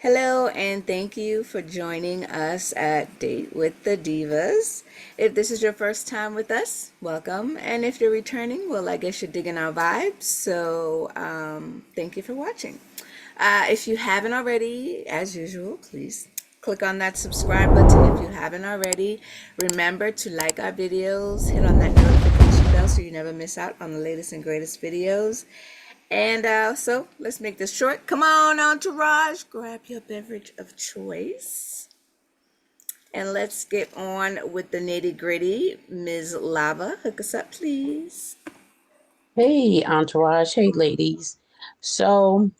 Hello, and thank you for joining us at Date with the Divas. If this is your first time with us, welcome. And if you're returning, well, I guess you're digging our vibes. So, thank you for watching. If you haven't already, as usual, please click on that subscribe button if you haven't already. Remember to like our videos, hit on that notification bell so you never miss out on the latest and greatest videos. And so let's make this short. Come on, Entourage, grab your beverage of choice. And let's get on with the nitty gritty. Ms. Lava, hook us up, please. Hey, Entourage. Hey, ladies. So,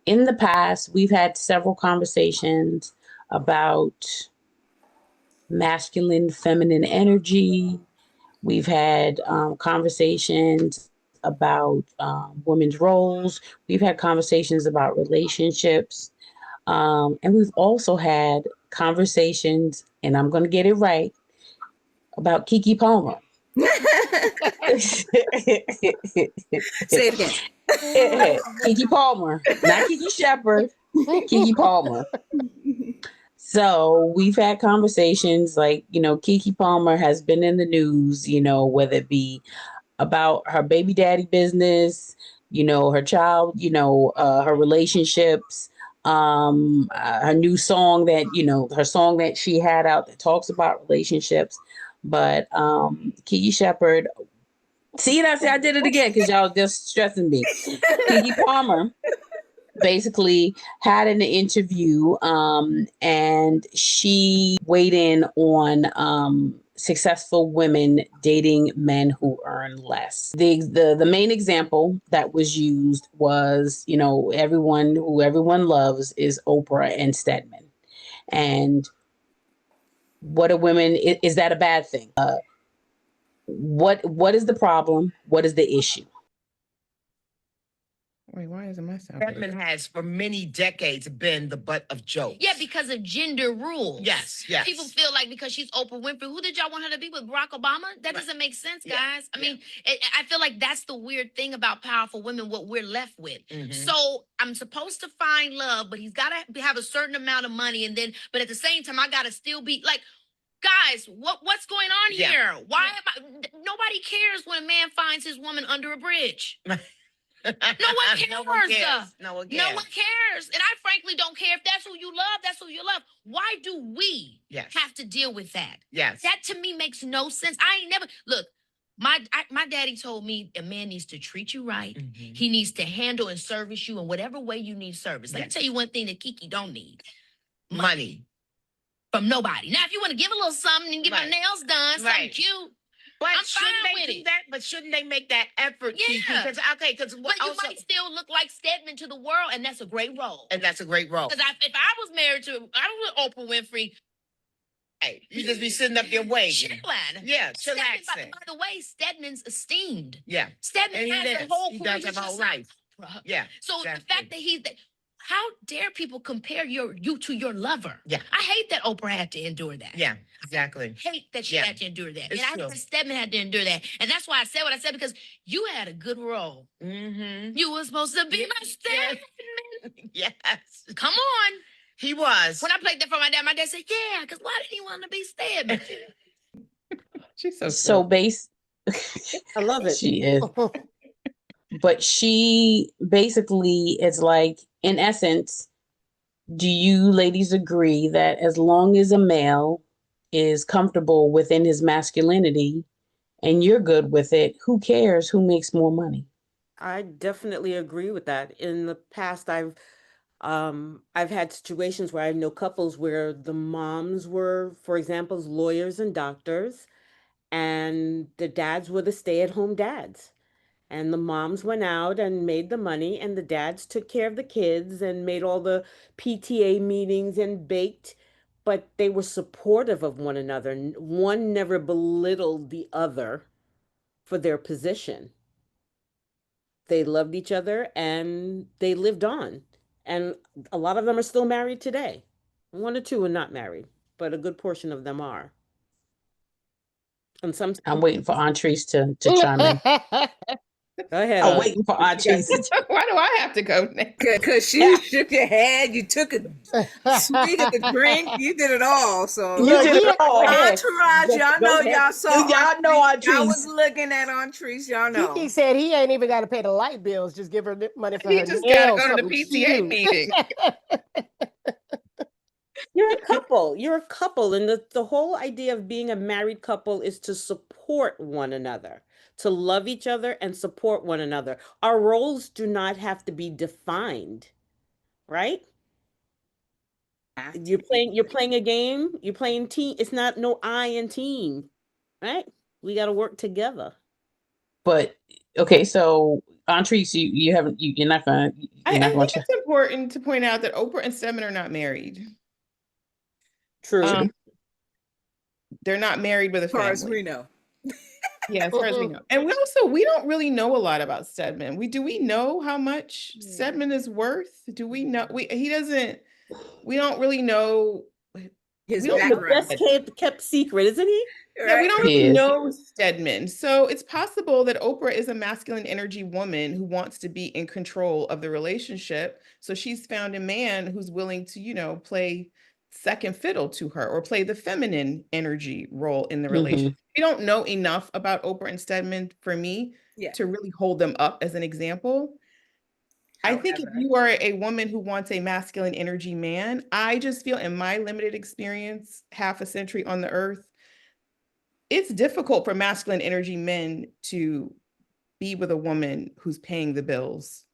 in the past, we've had several conversations about masculine, feminine energy. We've had conversations about women's roles. We've had conversations about relationships. And we've also had conversations, and I'm going to get it right, about Keke Palmer. Say it again. Keke Palmer, not Keke Shepherd, Keke Palmer. So we've had conversations like, Keke Palmer has been in the news, whether it be about her baby daddy business, her child, her relationships, her new song that, her song that she had out that talks about relationships. But Keke Shepherd, see, I did it again because y'all just stressing me. Keke Palmer basically had an interview and she weighed in on successful women dating men who earn less. The main example that was used was, everyone loves is Oprah and Stedman. And what are women, is that a bad thing? What is the problem? What is the issue? Wait, why isn't my sound? Stedman has for many decades been the butt of jokes. Yeah, because of gender rules. Yes. People feel like because she's Oprah Winfrey, who did y'all want her to be with? Barack Obama? That doesn't make sense, guys. I mean, I feel like that's the weird thing about powerful women, what we're left with. So I'm supposed to find love, but he's got to have a certain amount of money. And then, but at the same time, I got to still be like, guys, what's going on here? Why nobody cares when a man finds his woman under a bridge. No one cares. No one cares. No one cares. And I frankly don't care if that's who you love, that's who you love. Why do we have to deal with that? Yes. That to me makes no sense. I ain't never, look, my daddy told me a man needs to treat you right. He needs to handle and service you in whatever way you need service. Let me tell you one thing that Keke don't need. Money. From nobody. Now, if you want to give a little something and get my nails done, something cute. But I'm shouldn't fine they with do it. that? But shouldn't they make that effort? Yeah. Because but you might still look like Stedman to the world, and that's a great role. And that's a great role. Because if I was married to, I was with Oprah Winfrey. Hey, you just be sitting up there waiting. Yeah, chillaxing. By the way, Stedman's esteemed. Yeah. Stedman has a whole He does have a whole life. Yeah. So the fact that he's how dare people compare you to your lover? Yeah. I hate that Oprah had to endure that. Yeah, exactly. I hate that she had to endure that. It's and I true. hate that Stedman had to endure that. And that's why I said what I said, because you had a good role. You were supposed to be my Stedman. Yes. Come on. He was. When I played that for my dad said, yeah, because why did he want to be Stedman? She's so So base. I love it. She is. But she basically is like, in essence, do you ladies agree that as long as a male is comfortable within his masculinity and you're good with it, who cares who makes more money? I definitely agree with that. In the past, I've had situations where I know couples where the moms were, for example, lawyers and doctors, and the dads were the stay-at-home dads. And the moms went out and made the money, and the dads took care of the kids and made all the PTA meetings and baked, but they were supportive of one another. One never belittled the other for their position. They loved each other and they lived on. And a lot of them are still married today. One or two are not married, but a good portion of them are. And some I'm waiting for Entrees to chime in. Go ahead. I'm waiting for Aunt Tracy. Why do I have to go next? Because you shook your head, you took a swig of the drink, you did it all. So You Look, did it all. Go ahead. Entourage, y'all Go know, ahead. y'all saw Y'all know Aunt y'all was Tracy. looking at Treese, y'all know. Keke said he ain't even got to pay the light bills. Just give her money for He her just gotta nails. go to the something PTA cute. meeting. You're a couple. You're a couple. And the whole idea of being a married couple is to support one another, to love each other and support one another. Our roles do not have to be defined, right? You're playing a game, you're playing team. It's not no I in team, right? We got to work together. But okay, so Aunt Tracy, you haven't you're not gonna I think it's important to point out that Oprah and Stedman are not married. True. They're not married with a As far family. as we know. Yeah, as far as we know. And we don't really know a lot about Stedman. Do we know how much Stedman is worth? Do we know we don't really know His don't The know background. best kept secret, isn't he? Yeah, we Right? don't really Yes. know Stedman. So it's possible that Oprah is a masculine energy woman who wants to be in control of the relationship. So she's found a man who's willing to, play second fiddle to her or play the feminine energy role in the relationship. We don't know enough about Oprah and Stedman for me Yeah. to really hold them up as an example. I think if However. you are a woman who wants a masculine energy man, I just feel in my limited experience, half a century on the earth, it's difficult for masculine energy men to be with a woman who's paying the bills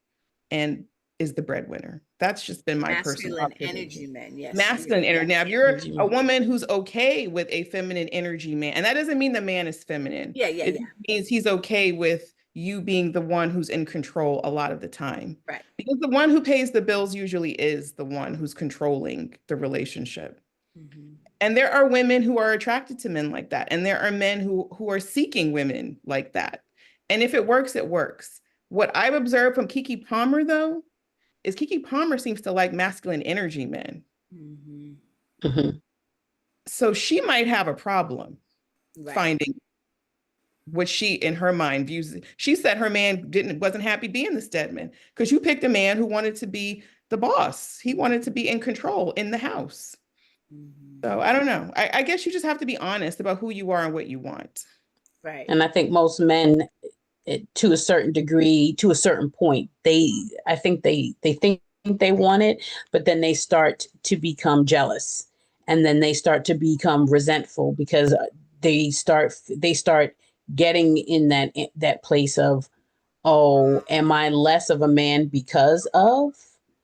and is the breadwinner. That's just been my personal Masculine observation. energy men, yes. Masculine energy. Now, if you're Energy a man. woman who's okay with a feminine energy man, and that doesn't mean the man is feminine. It means he's okay with you being the one who's in control a lot of the time. Right. Because the one who pays the bills usually is the one who's controlling the relationship. And there are women who are attracted to men like that. And there are men who are seeking women like that. And if it works, it works. What I've observed from Keke Palmer, though, is Keke Palmer seems to like masculine energy men. So she might have a problem finding what she, in her mind, views. She said her man wasn't happy being the Stedman because you picked a man who wanted to be the boss. He wanted to be in control in the house. So I don't know. I guess you just have to be honest about who you are and what you want. Right. And I think most men, to a certain degree, to a certain point, I think they think they want it, but then they start to become jealous, and then they start to become resentful because they start getting in that place of, oh, am I less of a man because of?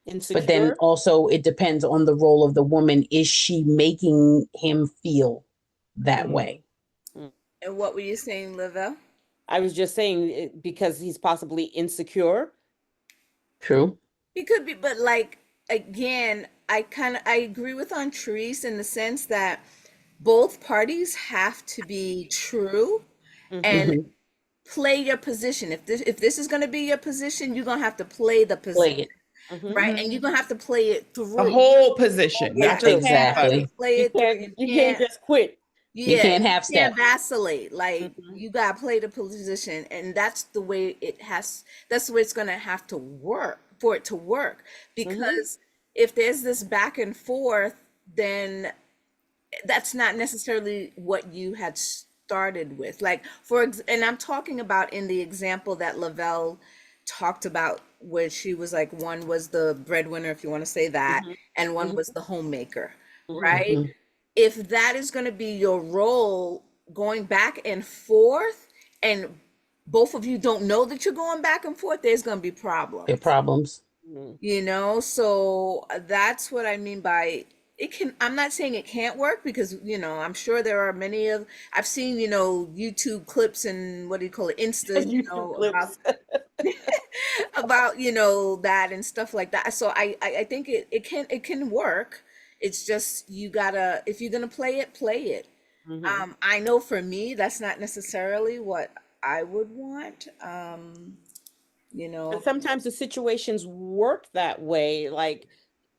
Insecure. But then also it depends on the role of the woman. Is she making him feel that way? And what were you saying, Lavelle? I was just saying because he's possibly insecure. True. He could be, but like again, I agree with Treese in the sense that both parties have to be true and play your position. If this is going to be your position, you're going to have to play the position. Play it. Right? And you're going to have to play it through. The whole position, not just exactly. Play it through. You can't just quit. You can't half step. Vacillate. Like you gotta play the position, and that's the way that's the way it's gonna have to work for it to work. Because if there's this back and forth, then that's not necessarily what you had started with. Like and I'm talking about in the example that Lavelle talked about, where she was like, one was the breadwinner, if you want to say that, and one was the homemaker, right? If that is going to be your role going back and forth, and both of you don't know that you're going back and forth, there's going to be problems. There are problems. So that's what I mean by it can. I'm not saying it can't work, because I'm sure there are many I've seen YouTube clips and what do you call it, Insta, about that and stuff like that. So I think it can work. It's just you gotta, if you're gonna play it. I know for me that's not necessarily what I would want. And sometimes the situations work that way. Like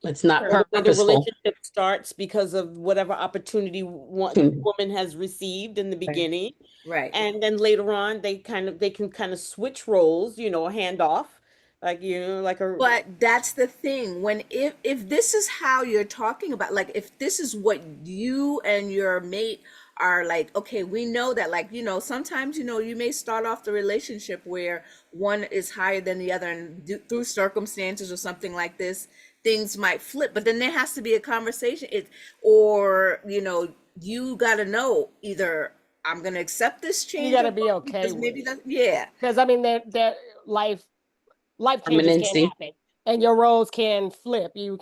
It's not Or the way the purposeful. relationship starts because of whatever opportunity one woman has received in the beginning. Right. And then later on they can kind of switch roles, hand off. Like, like a But that's the thing. When if this is how you're talking about, like if this is what you and your mate are like, okay, we know that, like, sometimes, you may start off the relationship where one is higher than the other, and through circumstances or something like this, things might flip. But then there has to be a conversation. Or, you got to know, either I'm going to accept this You change got or to be not, okay because with maybe it. that, yeah. Because I mean, that life changes can Permanency. happen, and your roles can flip. You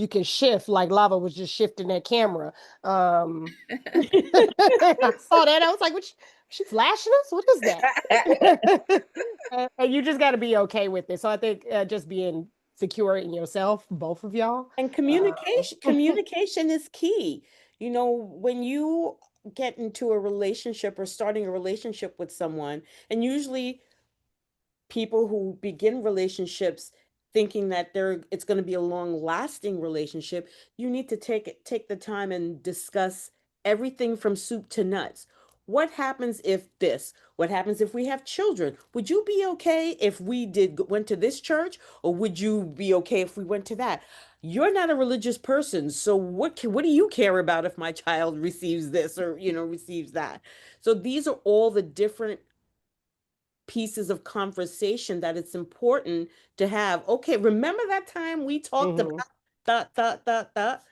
can shift, like Lava was just shifting that camera. I saw that. I was like, she flashing us? What is that? And you just got to be okay with it. So I think just being secure in yourself, both of y'all. And communication is key. When you get into a relationship or starting a relationship with someone, and usually people who begin relationships thinking that it's going to be a long lasting relationship, you need to take the time and discuss everything from soup to nuts. What happens if this? What happens if we have children? Would you be okay if we went to this church, or would you be okay if we went to that? You're not a religious person, so what do you care about if my child receives this or receives that? So these are all the different pieces of conversation that it's important to have. Okay, remember that time we talked about that.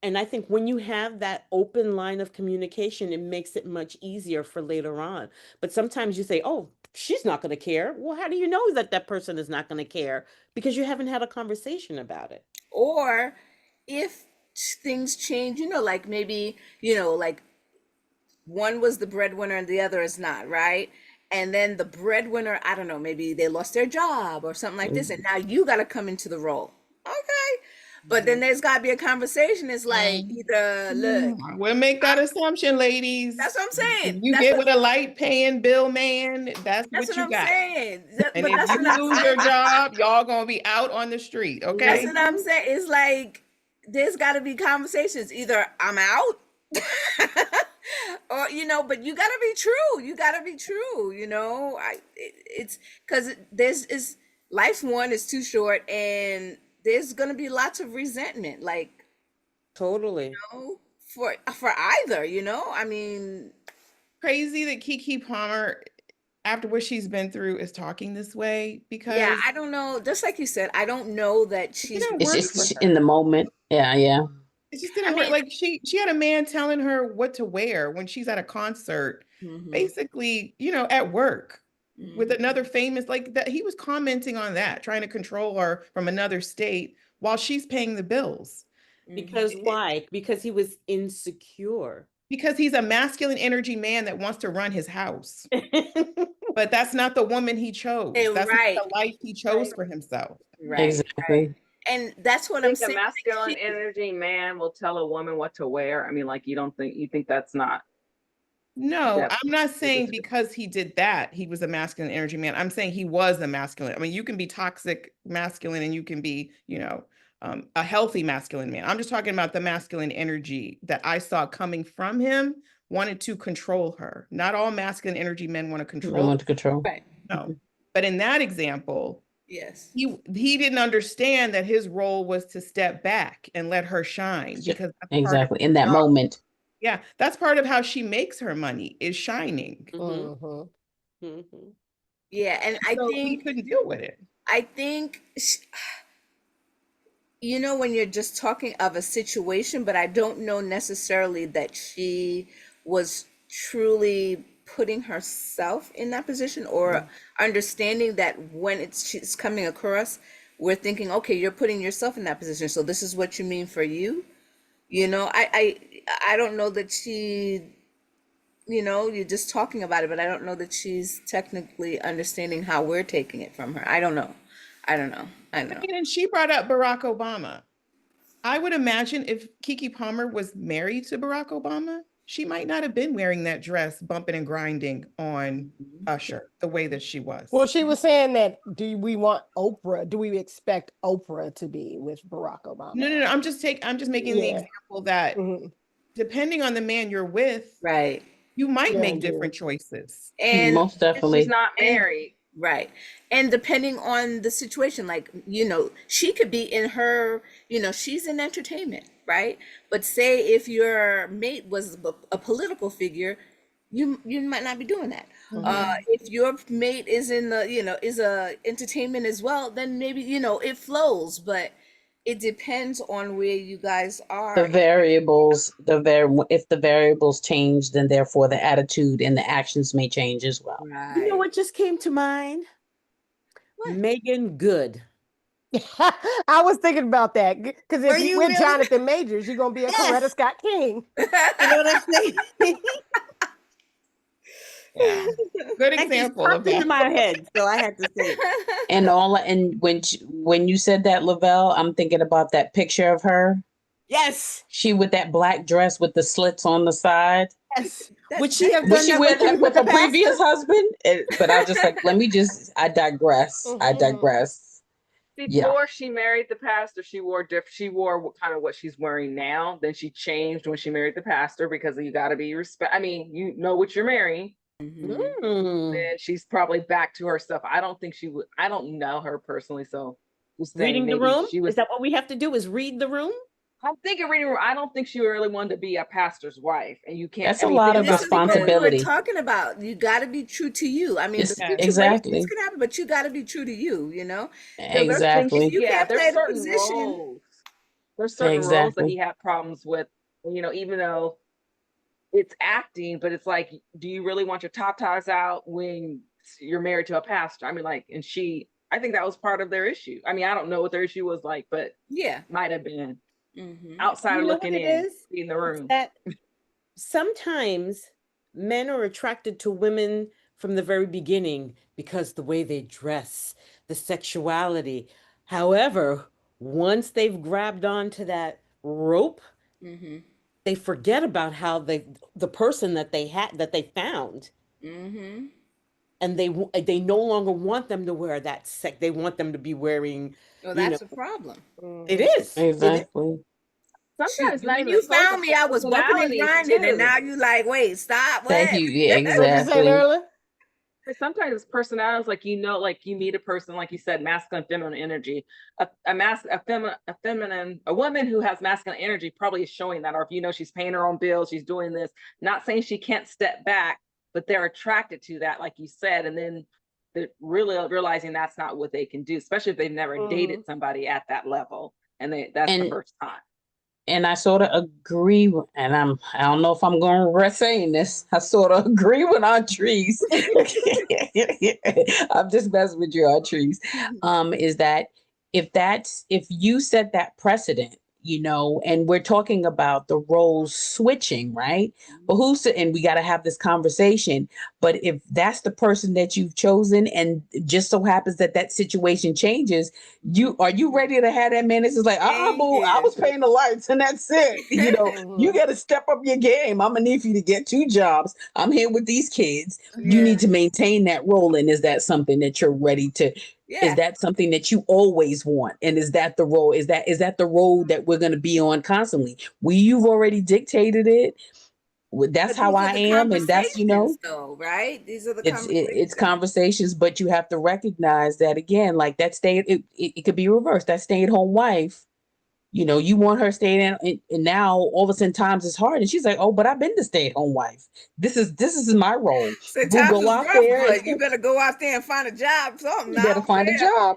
And I think when you have that open line of communication, it makes it much easier for later on. But sometimes you say, oh, she's not going to care. Well, how do you know that that person is not going to care? Because you haven't had a conversation about it. Or if things change, like maybe, like one was the breadwinner and the other is not, right? And then the breadwinner, I don't know, maybe they lost their job or something like this, and now you got to come into the role. Okay. But then there's got to be a conversation. It's like, either look, We'll make that assumption, ladies. that's what I'm saying. If you get with a light paying bill man, that's That's what what you I'm got. saying. And But if that's you what I'm lose saying. your job, y'all gonna be out on the street, That's okay? what I'm saying. It's like there's got to be conversations. Either I'm out, or but you got to be true. You got to be true. It's because this is life's one is too short, and there's gonna be lots of resentment, like Totally. for either. I mean, Crazy that Keke Palmer, after what she's been through, is talking this way, yeah, because I don't know. Just like you said, I don't know that it she's. didn't It's work for just in her. the moment. Yeah. It just I didn't work. mean, Like she had a man telling her what to wear when she's at a concert, mhm, basically, at work with mhm, another famous, like that. He was commenting on that, trying to control her from another state while she's paying the bills. mhm. Because why? Because he was insecure. Because he's a masculine energy man that wants to run his house. But that's not the woman he chose. That's not Right, the life he chose for himself. right, right. Exactly. And that's what I I'm think a saying. masculine energy man will tell a woman what to wear. I mean, like you think that's not No, that I'm not saying because he did that, he was a masculine energy man. I'm saying he was a masculine. I mean, you can be toxic masculine and you can be, a healthy masculine man. I'm just talking about the masculine energy that I saw coming from him, wanted to control her. Not all masculine energy men want to I control. want to control. Right. No. But in that example, Yes. he didn't understand that his role was to step back and let her shine, because that's part of Exactly. In that her job. moment. Yeah, that's part of how she makes her money, is shining. Yeah, and I So he think couldn't deal with it. I think when you're just talking of a situation, but I don't know necessarily that she was truly putting herself in that position, or understanding that when she's coming across, we're thinking, okay, you're putting yourself in that position, so this is what you mean for you. I don't know that you're just talking about it, but I don't know that she's technically understanding how we're taking it from her. I don't know. I don't know. I don't know. And she brought up Barack Obama. I would imagine if Keke Palmer was married to Barack Obama, she might not have been wearing that dress, bumping and grinding on Usher the way that she was. Well, she was saying that, do we want Oprah? Do we expect Oprah to be with Barack Obama? No. I'm just making the example that depending on the man you're with, right, you might Yeah, make different choices. and Most definitely. She's not married. right. And depending on the situation, like, she could be in her, she's in entertainment, right? But say if your mate was a political figure, you might not be doing that. If your mate is in the, is a entertainment as well, then maybe, it flows, but it depends on where you guys are. The variables, if the variables change, then therefore the attitude and the actions may change as well. Right. You know what just came to mind? What? Megan Good. I was thinking about that because if Are you you with really? Jonathan Majors, you're gonna be a Yes. Coretta Scott King. You know what I'm saying? Yeah. Good That just example of popped into that. my head, so I had to say it. And when you said that, Lavelle, I'm thinking about that picture of her. Yes, She with that black dress with the slits on the side. yes. Would she have Was done she that with him with the a previous pastor? husband? But I was just like, I digress. I digress. Yeah. Before she married the pastor, she wore kind of what she's wearing now. Then she changed when she married the pastor because you got to be respect. I mean, you know what you're marrying. Mm. Then she's probably back to her stuff. I don't think she would. I don't know her personally, so just saying Reading the maybe room? she was. Is that what we have to do? Is read the room? I'm thinking reading. I don't think she really wanted to be a pastor's wife, and you can't. That's a lot of This is because responsibility. we're talking about you got to be true to you. I mean, the situations Exactly. can happen, but you got to be true to you. Exactly. You can't play there's the certain position. roles. There's certain roles that he had problems with. Even though it's acting, but it's like, do you really want your top ties out when you're married to a pastor? I mean, like, and I think that was part of their issue. I mean, I don't know what their issue was like, but might have been outsider looking in the room. That sometimes men are attracted to women from the very beginning because the way they dress, the sexuality. However, once they've grabbed onto that rope, they forget about how the person that they found, and they no longer want them to wear that they want them to be wearing. Well, that's a problem. It is exactly. Sometimes when you found me, I was bumping and grinding, and now you like, wait, stop. What? Thank you. Yeah, exactly. What you say, Nerla? Sometimes it's personalities, like like you meet a person, like you said, masculine, feminine energy. A woman who has masculine energy probably is showing that, or if she's paying her own bills, she's doing this. Not saying she can't step back, but they're attracted to that, like you said, and then they're really realizing that's not what they can do, especially if they've never dated somebody at that level, and that's the first time. And I sort of agree, and I don't know if I'm going to regret saying this. I sort of agree with Audrice. I'm just messing with you, Audrice. Is that if you set that precedent, and we're talking about the roles switching, right? But and we got to have this conversation. But if that's the person that you've chosen, and just so happens that situation changes, are you ready to have that man? It's just like, boo, I was paying the lights and that's it. You got to step up your game. I'm gonna need for you to get 2 jobs. I'm here with these kids. You need to maintain that role. And is that something that you're ready to? Is that something that you always want? And is that the role? Is that the road that we're going to be on constantly? You've already dictated it. That's how I am, and that's though, right? These are the it's conversations, but you have to recognize that again, like that it could be reversed. That stay-at-home wife, you want her staying in, and now all of a sudden times is hard, and she's like, oh, but I've been the stay-at-home wife. This is my role. So times is rough, but you better go out there and find a job. Something. You better find a job.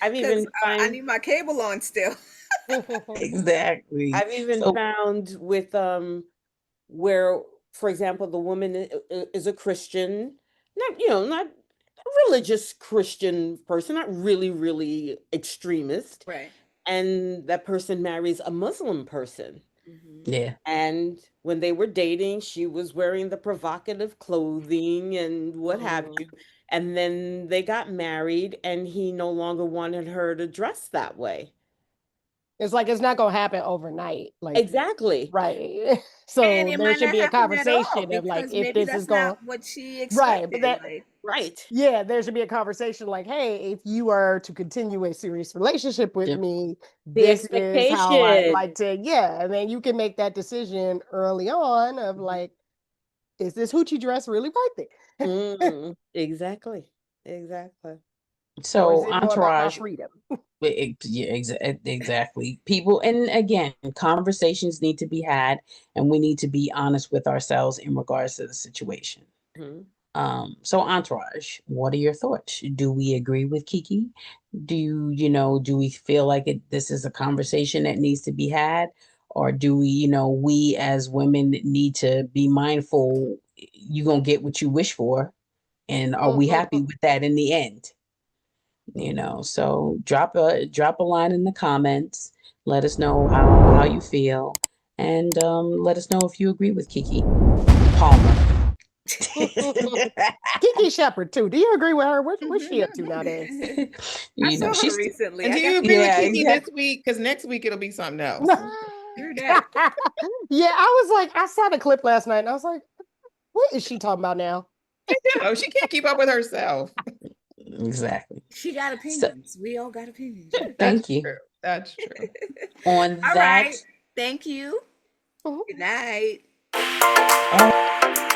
I need my cable on still. Exactly. I've even found with where, for example, the woman is a Christian, not a religious Christian person, not really extremist, right? And that person marries a Muslim person. Yeah. And when they were dating, she was wearing the provocative clothing and what have you. And then they got married, and he no longer wanted her to dress that way. It's like it's not gonna happen overnight. Like Exactly. right. So And it there might should not be a happen at all conversation of like because if maybe this is that's going not what she right, but expected. that Like, Right. yeah, there should be a conversation like, hey, if you are to continue a serious relationship with Yep. me, The this is how I expectation. like to, yeah. And then you can make that decision early on of like, is this hoochie dress really worth it? Exactly. Exactly. Or is So it more about my entourage, freedom? yeah, exactly. People, and again, conversations need to be had, and we need to be honest with ourselves in regards to the situation. So entourage, what are your thoughts? Do we agree with Kiki? Do we feel like this is a conversation that needs to be had? Or do we as women need to be mindful you're gonna get what you wish for? And are we happy with that in the end? So drop a line in the comments. Let us know how you feel. And let us know if you agree with Keke Palmer. Keke Shepherd too. Do you agree with her? What's she up to nowadays? I saw her she's recently. And I do got you to agree with yeah, Kiki exactly. this week? Because next week it'll be something else. hear that. Yeah, I was like, I saw the clip last night and I was like, what is she talking about now? I know she can't keep up with herself. Exactly. She got So opinions. We all got opinions. thank you. True. That's true. On All that. right. Thank you. Mhm. Good night. All